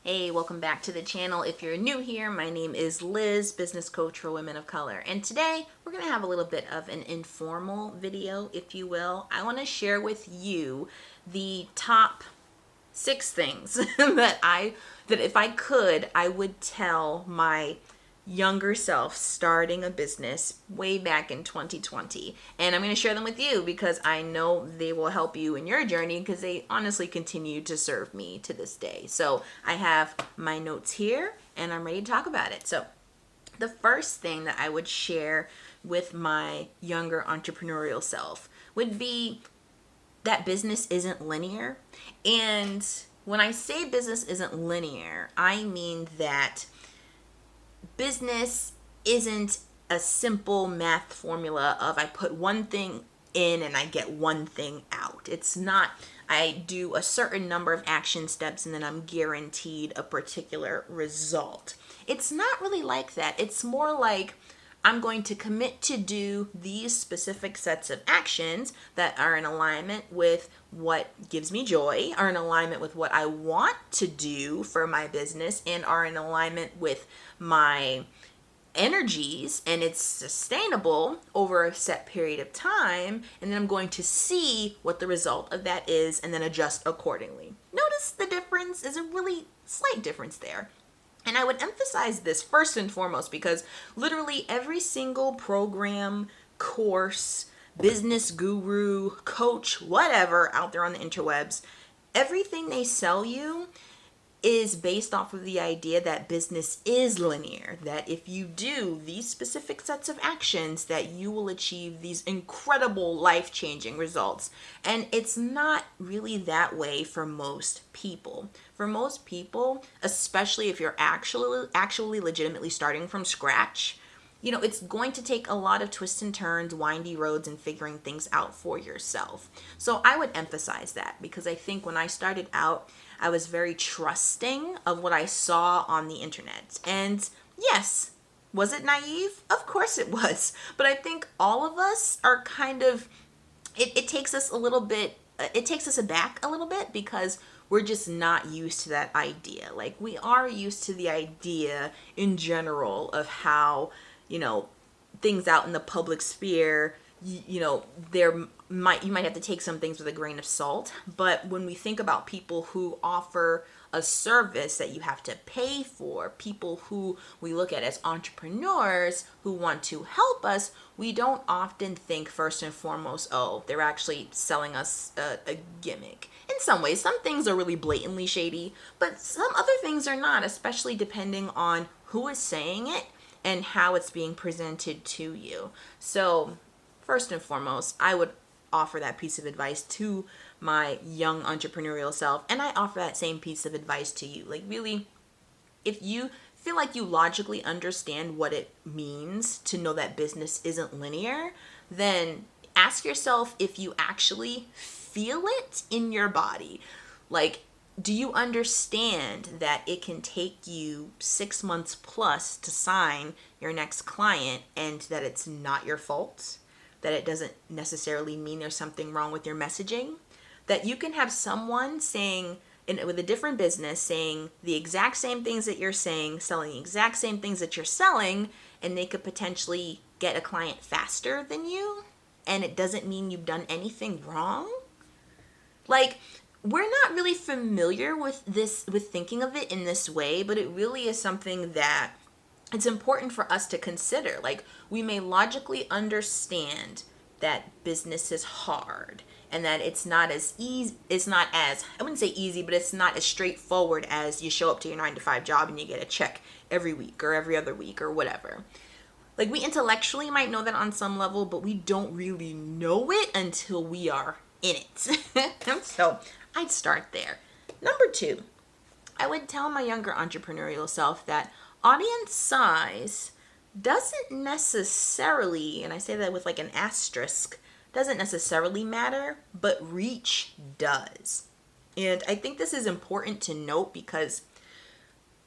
Hey, welcome back to the channel. If you're new here, my name is Liz, business coach for women of color. And today we're going to have a little bit of an informal video, if you will. I want to share with you the top 6 things that if I could, I would tell my younger self starting a business way back in 2020. And I'm going to share them with you because I know they will help you in your journey because they honestly continue to serve me to this day. So I have my notes here and I'm ready to talk about it. So the first thing that I would share with my younger entrepreneurial self would be that business isn't linear. And when I say business isn't linear, I mean that business isn't a simple math formula of I put one thing in and I get one thing out. It's not I do a certain number of action steps and then I'm guaranteed a particular result. It's not really like that. It's more like I'm going to commit to do these specific sets of actions that are in alignment with what gives me joy, are in alignment with what I want to do for my business, and are in alignment with my energies, and it's sustainable over a set period of time, and then I'm going to see what the result of that is and then adjust accordingly. Notice the difference is a really slight difference there. And I would emphasize this first and foremost because literally every single program, course, business guru, coach, whatever out there on the interwebs, everything they sell you is based off of the idea that business is linear, that if you do these specific sets of actions that you will achieve these incredible life-changing results. And it's not really that way for most people. For most people, especially if you're actually legitimately starting from scratch, it's going to take a lot of twists and turns, windy roads, and figuring things out for yourself. So I would emphasize that because I think when I started out, I was very trusting of what I saw on the internet. And yes, was it naive? Of course it was. But I think all of us are kind of, it takes us aback a little bit because we're just not used to that idea. Like we are used to the idea in general of how, things out in the public sphere, you might have to take some things with a grain of salt. But when we think about people who offer a service that you have to pay for, people who we look at as entrepreneurs who want to help us, we don't often think first and foremost, oh, they're actually selling us a gimmick. In some ways, some things are really blatantly shady, but some other things are not, especially depending on who is saying it and how it's being presented to you. So first and foremost, I would offer that piece of advice to my young entrepreneurial self, and I offer that same piece of advice to you. Like really, if you feel like you logically understand what it means to know that business isn't linear, then ask yourself if you actually feel it in your body. Like, do you understand that it can take you 6 months plus to sign your next client and that it's not your fault? That it doesn't necessarily mean there's something wrong with your messaging? That you can have someone saying, with a different business, saying the exact same things that you're saying, selling the exact same things that you're selling, and they could potentially get a client faster than you, and it doesn't mean you've done anything wrong? Like, we're not really familiar with thinking of it in this way, but it really is something that it's important for us to consider. Like, we may logically understand that business is hard and that it's not as easy, I wouldn't say easy, but it's not as straightforward as you show up to your 9-to-5 job and you get a check every week or every other week or whatever. Like, we intellectually might know that on some level, but we don't really know it until we are in it. So I'd start there. Number 2, I would tell my younger entrepreneurial self that audience size doesn't necessarily, and I say that with like an asterisk, doesn't necessarily matter, but reach does. And I think this is important to note because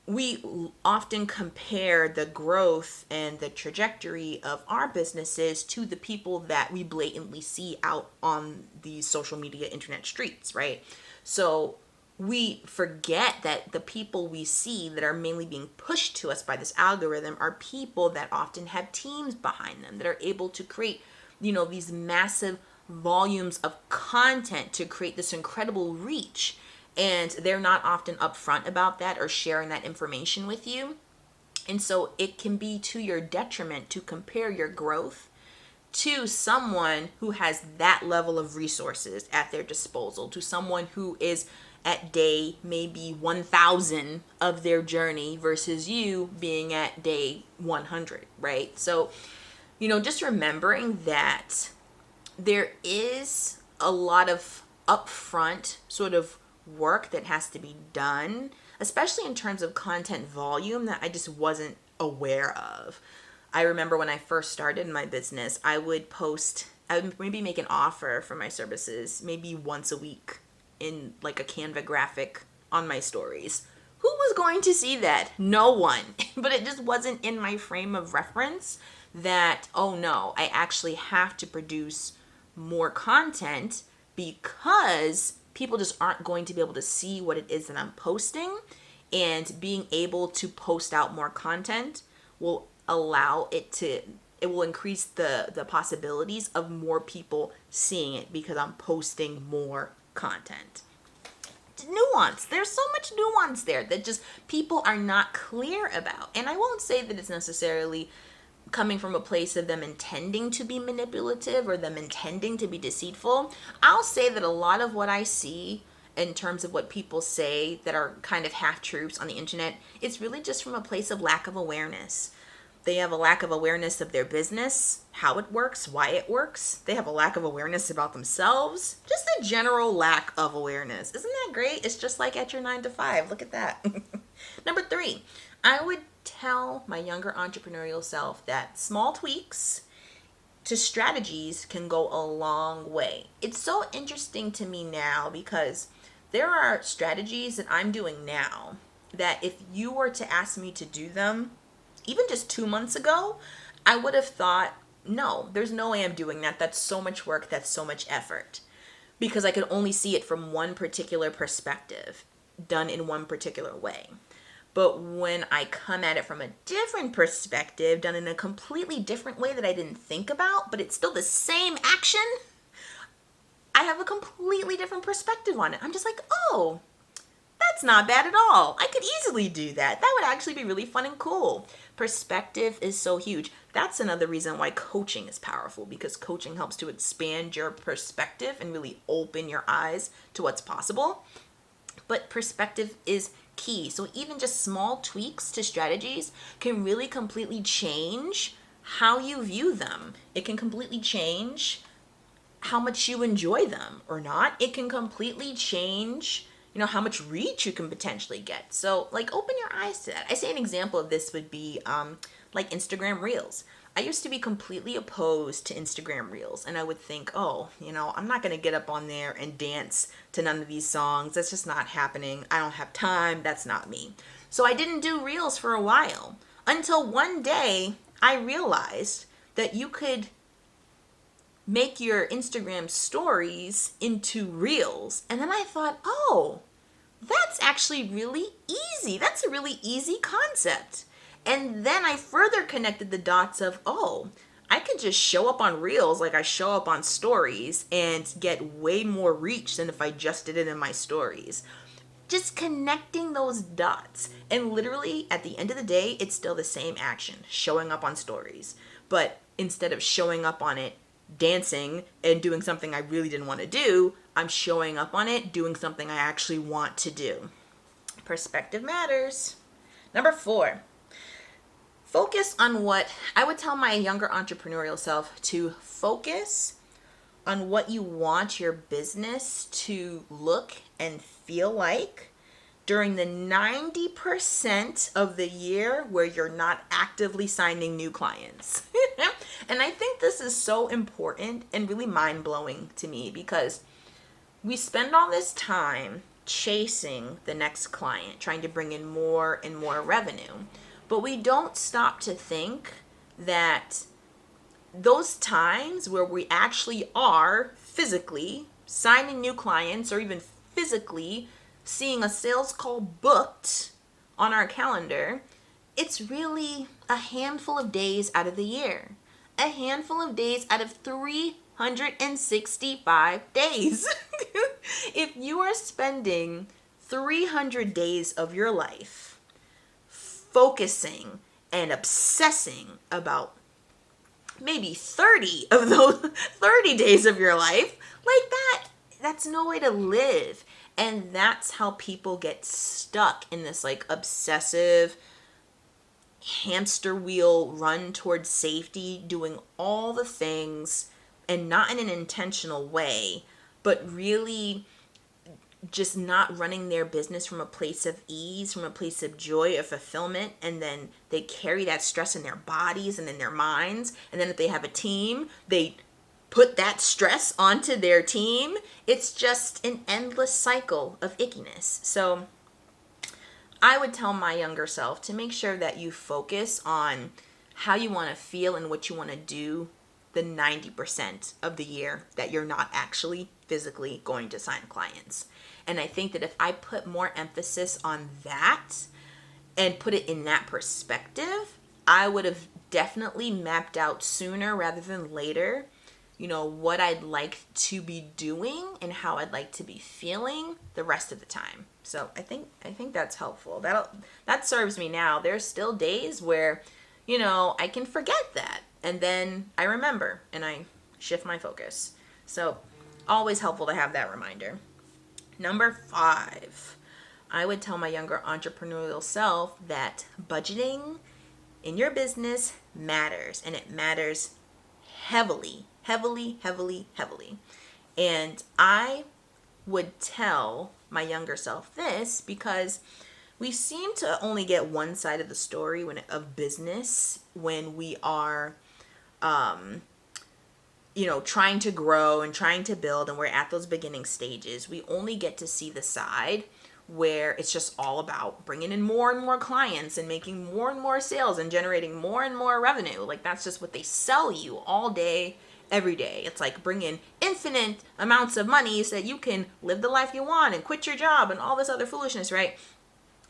we often compare the growth and the trajectory of our businesses to the people that we blatantly see out on the social media internet streets, right? So we forget that the people we see that are mainly being pushed to us by this algorithm are people that often have teams behind them that are able to create, these massive volumes of content to create this incredible reach. And they're not often upfront about that or sharing that information with you. And so it can be to your detriment to compare your growth to someone who has that level of resources at their disposal, to someone who is at day maybe 1,000 of their journey versus you being at day 100, right? So, just remembering that there is a lot of upfront sort of work that has to be done, especially in terms of content volume that I just wasn't aware of. I remember when I first started my business, I would maybe make an offer for my services maybe once a week in like a Canva graphic on my stories. Who was going to see that? No one. But it just wasn't in my frame of reference that, oh no, I actually have to produce more content because people just aren't going to be able to see what it is that I'm posting. And being able to post out more content will it will increase the possibilities of more people seeing it because I'm posting more content. Nuance. There's so much nuance there that just people are not clear about. And I won't say that it's necessarily coming from a place of them intending to be manipulative or them intending to be deceitful. I'll say that a lot of what I see in terms of what people say that are kind of half-truths on the internet, it's really just from a place of lack of awareness. They have a lack of awareness of their business, how it works, why it works. They have a lack of awareness about themselves. Just a general lack of awareness. Isn't that great? It's just like at your 9 to 5. Look at that. Number 3, I would tell my younger entrepreneurial self that small tweaks to strategies can go a long way. It's so interesting to me now because there are strategies that I'm doing now that if you were to ask me to do them, even just 2 months ago, I would have thought, no, there's no way I'm doing that. That's so much work. That's so much effort. Because I could only see it from one particular perspective, done in one particular way. But when I come at it from a different perspective, done in a completely different way that I didn't think about, but it's still the same action, I have a completely different perspective on it. I'm just like, oh, that's not bad at all. I could easily do that. That would actually be really fun and cool. Perspective is so huge. That's another reason why coaching is powerful, because coaching helps to expand your perspective and really open your eyes to what's possible. But perspective is key. So even just small tweaks to strategies can really completely change how you view them. It can completely change how much you enjoy them or not. It can completely change how much reach you can potentially get. So like open your eyes to that. I say an example of this would be like Instagram Reels. I used to be completely opposed to Instagram Reels, and I would think, oh, I'm not going to get up on there and dance to none of these songs. That's just not happening. I don't have time. That's not me. So I didn't do Reels for a while until one day I realized that you could make your Instagram stories into Reels. And then I thought, oh, that's actually really easy. That's a really easy concept. And then I further connected the dots of, oh, I could just show up on Reels like I show up on stories and get way more reach than if I just did it in my stories. Just connecting those dots. And literally at the end of the day, it's still the same action, showing up on stories. But instead of showing up on it, dancing and doing something I really didn't want to do, I'm showing up on it, doing something I actually want to do. Perspective matters. Number 4, focus on what I would tell my younger entrepreneurial self to focus on what you want your business to look and feel like during the 90% of the year where you're not actively signing new clients. And I think this is so important and really mind-blowing to me because we spend all this time chasing the next client, trying to bring in more and more revenue, but we don't stop to think that those times where we actually are physically signing new clients or even physically seeing a sales call booked on our calendar, it's really a handful of days out of the year. A handful of days out of 365 days. If you are spending 300 days of your life focusing and obsessing about maybe 30 of those 30 days of your life, like that's no way to live. And that's how people get stuck in this like obsessive hamster wheel run towards safety, doing all the things and not in an intentional way, but really just not running their business from a place of ease, from a place of joy, of fulfillment, and then they carry that stress in their bodies and in their minds. And then if they have a team, they put that stress onto their team. It's just an endless cycle of ickiness. So I would tell my younger self to make sure that you focus on how you want to feel and what you want to do the 90% of the year that you're not actually physically going to sign clients. And I think that if I put more emphasis on that and put it in that perspective, I would have definitely mapped out sooner rather than later, what I'd like to be doing and how I'd like to be feeling the rest of the time. So I think that's helpful. That serves me now. There's still days where, I can forget that. And then I remember and I shift my focus. So always helpful to have that reminder. Number 5, I would tell my younger entrepreneurial self that budgeting in your business matters, and it matters heavily, heavily, heavily, heavily. And I would tell my younger self this because we seem to only get one side of the story of business when we are trying to grow and trying to build, and we're at those beginning stages. We only get to see the side where it's just all about bringing in more and more clients and making more and more sales and generating more and more revenue. Like, that's just what they sell you all day, every day. It's like bring in infinite amounts of money so that you can live the life you want and quit your job and all this other foolishness, right?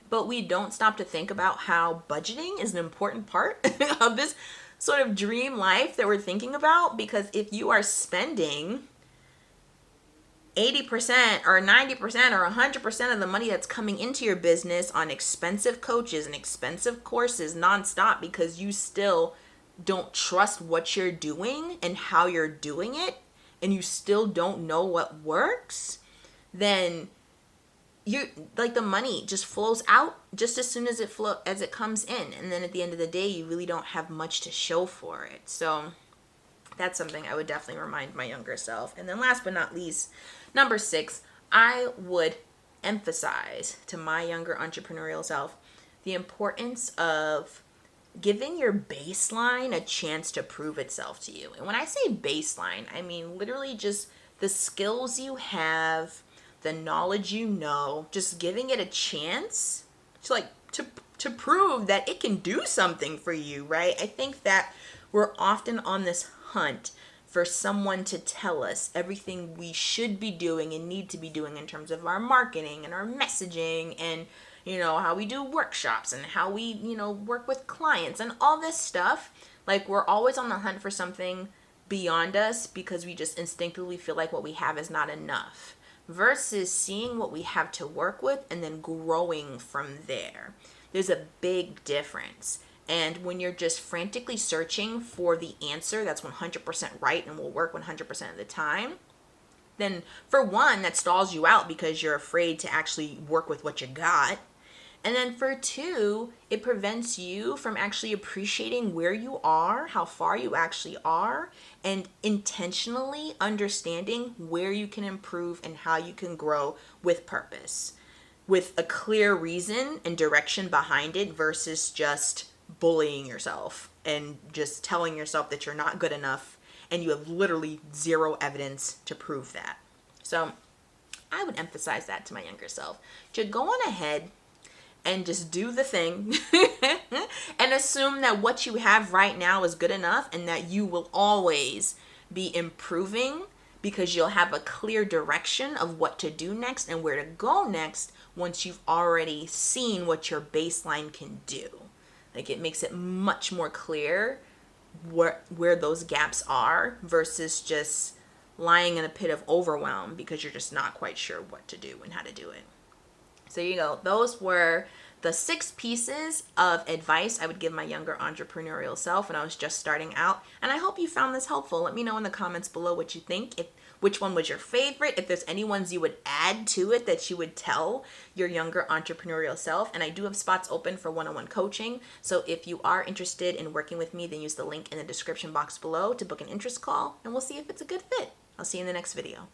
But we don't stop to think about how budgeting is an important part of this sort of dream life that we're thinking about. Because if you are spending 80% or 90% or 100% of the money that's coming into your business on expensive coaches and expensive courses nonstop because you still don't trust what you're doing and how you're doing it, and you still don't know what works, then the money just flows out just as soon as it comes in, and then at the end of the day you really don't have much to show for it. So that's something I would definitely remind my younger self. And then last but not least, number 6, I would emphasize to my younger entrepreneurial self the importance of giving your baseline a chance to prove itself to you. And when I say baseline, I mean literally just the skills you have, the knowledge you know, just giving it a chance to prove that it can do something for you, right? I think that we're often on this hunt for someone to tell us everything we should be doing and need to be doing in terms of our marketing and our messaging and, how we do workshops and how we, work with clients and all this stuff. Like, we're always on the hunt for something beyond us because we just instinctively feel like what we have is not enough, versus seeing what we have to work with and then growing from there. There's a big difference. And when you're just frantically searching for the answer that's 100% right and will work 100% of the time, then for one, that stalls you out because you're afraid to actually work with what you got. And then for 2, it prevents you from actually appreciating where you are, how far you actually are, and intentionally understanding where you can improve and how you can grow with purpose, with a clear reason and direction behind it, versus just bullying yourself and just telling yourself that you're not good enough and you have literally zero evidence to prove that. So I would emphasize that to my younger self. To go on ahead and just do the thing and assume that what you have right now is good enough and that you will always be improving, because you'll have a clear direction of what to do next and where to go next once you've already seen what your baseline can do. Like, it makes it much more clear where those gaps are versus just lying in a pit of overwhelm because you're just not quite sure what to do and how to do it. So you go. Those were the 6 pieces of advice I would give my younger entrepreneurial self when I was just starting out. And I hope you found this helpful. Let me know in the comments below what you think. Which one was your favorite? If there's any ones you would add to it that you would tell your younger entrepreneurial self. And I do have spots open for one-on-one coaching. So if you are interested in working with me, then use the link in the description box below to book an interest call. And we'll see if it's a good fit. I'll see you in the next video.